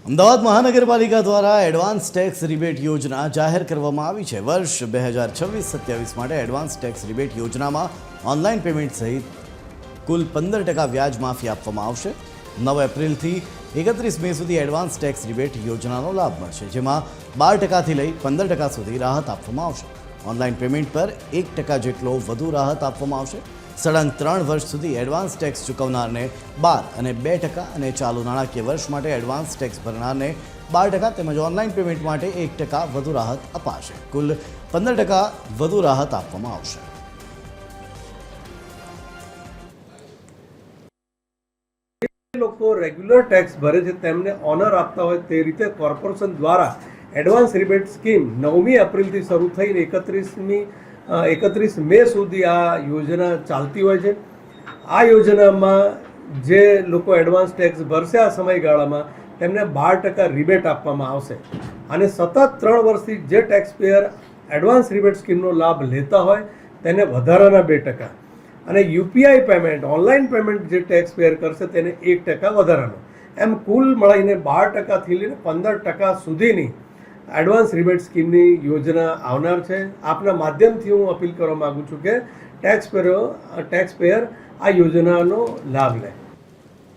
અમદાવાદ મહાનગરપાલિકા દ્વારા advance tax rebate યોજના જાહેર કરવામાં આવી છે। વર્ષ 2026-27 માટે એડવાન્સ ટેક્સ રિબેટ યોજનામાં ઓનલાઈન પેમેન્ટ સહિત કુલ 15% વ્યાજ માફી આપવામાં આવશે। 9 એપ્રિલથી 31 મે સુધી એડવાન્સ ટેક્સ રિબેટ યોજનાનો લાભ મળશે, જેમાં 12%થી લઈ 15% સુધી રાહત આપવામાં આવશે। ઓનલાઈન પેમેન્ટ પર 1% જેટલો વધુ રાહત આપવામાં આવશે। સળંગ 3 વર્ષ સુધી એડવાન્સ ટેક્સ ચૂકવનારને 12 અને 2% અને ચાલુ નાણાકીય વર્ષ માટે એડવાન્સ ટેક્સ ભરનારને 12% તેમજ ઓનલાઈન પેમેન્ટ માટે 1% વધુ રાહત અપાશે। કુલ 15% વધુ રાહત આપવામાં આવશે। લોકો રેગ્યુલર ટેક્સ ભરે છે તેમને ઓનર આપતા હોય તે રીતે કોર્પોરેશન દ્વારા એડવાન્સ રિબેટ સ્કીમ 9મી એપ્રિલથી શરૂ થઈને 31 મે સુધી આ યોજના ચાલતી હોય છે। આ યોજનામાં જે લોકો એડવાન્સ ટેક્સ ભરશે આ સમયગાળામાં તેમને 12% રિબેટ આપવામાં આવશે અને સતત 3 વર્ષથી જે ટેક્સ પેયર એડવાન્સ રિબેટ સ્કીમનો લાભ લેતા હોય તેને વધારાના 2% અને યુપીઆઈ પેમેન્ટ ઓનલાઈન પેમેન્ટ જે ટેક્સ પેયર કરશે તેને 1% વધારાનો, એમ કુલ મળીને 12%થી લઈને 15% સુધીની એડવાન્સ રિબેટ સ્કીમની યોજના આવનાર છે। આપના માધ્યમથી હું અપીલ કરવા માગું છું કે ટેક્સ પેયર આ યોજનાનો લાભ લે।